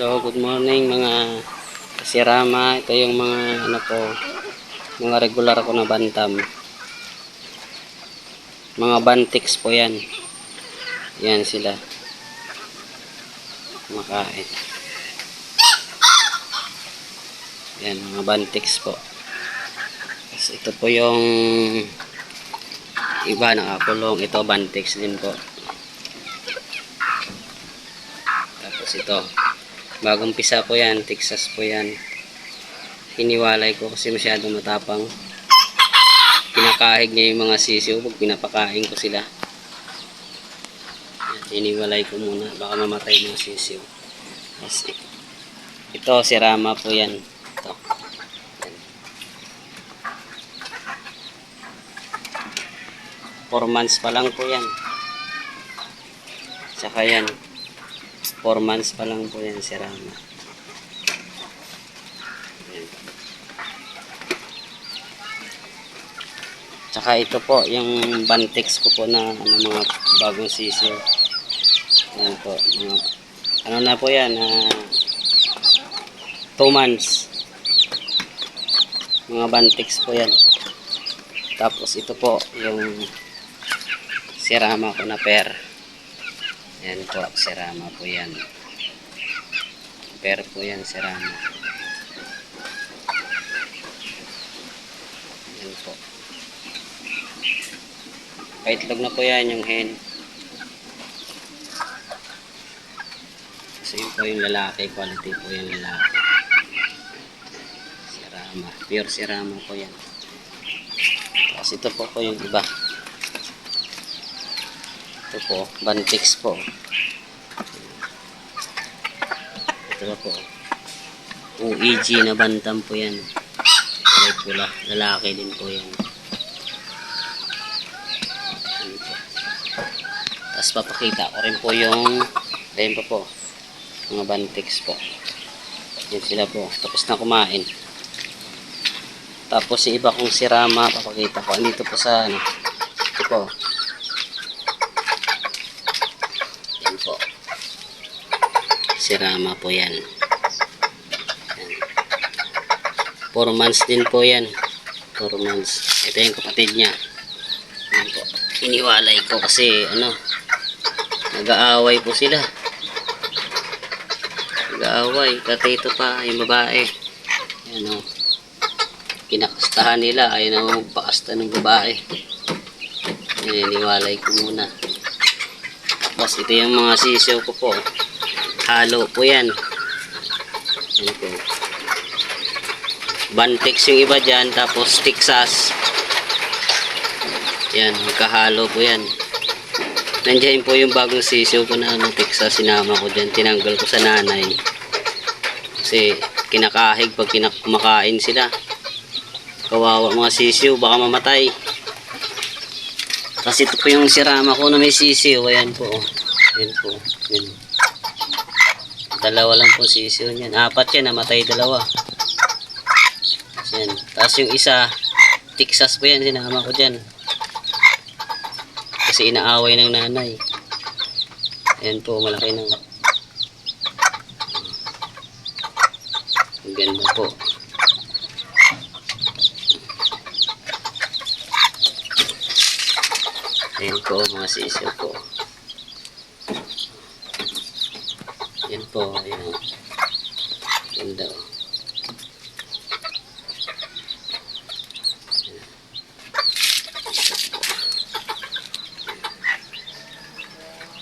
Hello, good morning mga kasirama. Ito yung mga mga regular ko na bantam. Mga bantix po yan. Yan sila. Kumakain. Yan, mga bantix po. Tapos ito po yung iba nakakulong. Ito bantix din po. Tapos ito. Bagong pisa po yan, Texas po yan. Hiniwalay ko kasi masyadong matapang. Pinakahig niya yung mga sisiw pag pinapakain ko sila. Hiniwalay ko muna, baka mamatay mga sisiw. Kasi ito, sirama po yan. Ito. 4 months pa lang po yan. Tsaka yan. 4 months pa lang po yan, sirama. Tsaka ito po, yung bantix ko po na mga bagong sisiw. Yan po. Na po yan, 2 months. Mga bantix po yan. Tapos ito po, yung sirama ko na pair. Yan po, sirama po yan. Pair po yan, sirama. Yan po. Paitlog na po yan yung hen. Kasi yun po yung lalaki, quality po yung lalaki. Sirama, pure sirama po yan. Tapos ito po yung iba. Ito po, bantix po. Ito po. UEG na bantam po yan. Kulay pula. Lalaki din po yan. Tapos papakita ko rin po yung ayun po. Mga bantix po. Yan sila po. Tapos na kumain. Tapos yung iba kong sirama papakita ko. Andito po sa ito po. Sirama po yan. 4 months din po yan. 4 months. Ito yung kapatid niya. Yan po. Iniwalay ko kasi nag-aaway po sila. Nag-aaway. Kasi ito pa yung babae. Yan o. Kinakastahan nila. Ayaw na magpakasta ng babae. Yan, iniwalay ko muna. Tapos ito yung mga sisiw ko po. Halo po yan. Yan po. Bantix yung iba dyan. Tapos Texas. Yan. Magkahalo po yan. Nandiyan po yung bagong sisiw ko na Texas. Sinama ko dyan. Tinanggal ko sa nanay. Kasi kinakahig pag kumakain sila. Kawawa mga sisiw. Baka mamatay. Kasi ito po yung sirama ko na may sisiw. Ayan po. Ayan po. Ayan. Dalawa lang po sisiw niyan. 4 yan, namatay 2. Yan. Tapos yung isa, Texas po yan, sinama ko dyan. Kasi inaaway ng nanay. Ayan po, malaki na. Ang ganda po. Ayan po, mga sisiw po. Yan po, ayan. Ganda o.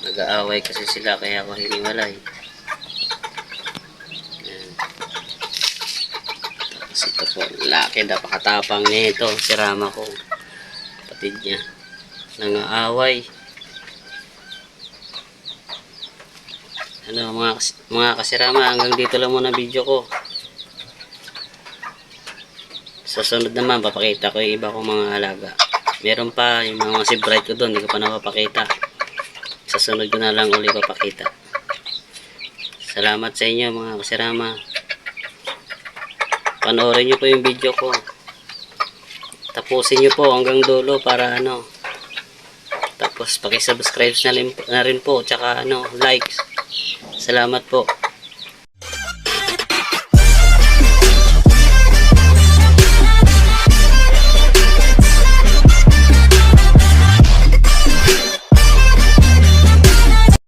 Nag-aaway kasi sila kaya ako hiniwalay. Ayan. Tapos ito po, laki, napakatapang nito. Sirama ko. Kapatid niya. Nang-aaway. Mga kasirama, hanggang dito lang muna video ko. Sa sunod naman papakita ko yung iba kong mga alaga. Meron pa yung mga sebright ko doon, hindi ko pa napapakita. Sa sunod ko na lang uli papakita. Salamat sa inyo mga kasirama. Panoorin nyo po yung video ko. Tapusin nyo po hanggang dulo para tapos paki-subscribe na rin po, tsaka likes. Salamat po.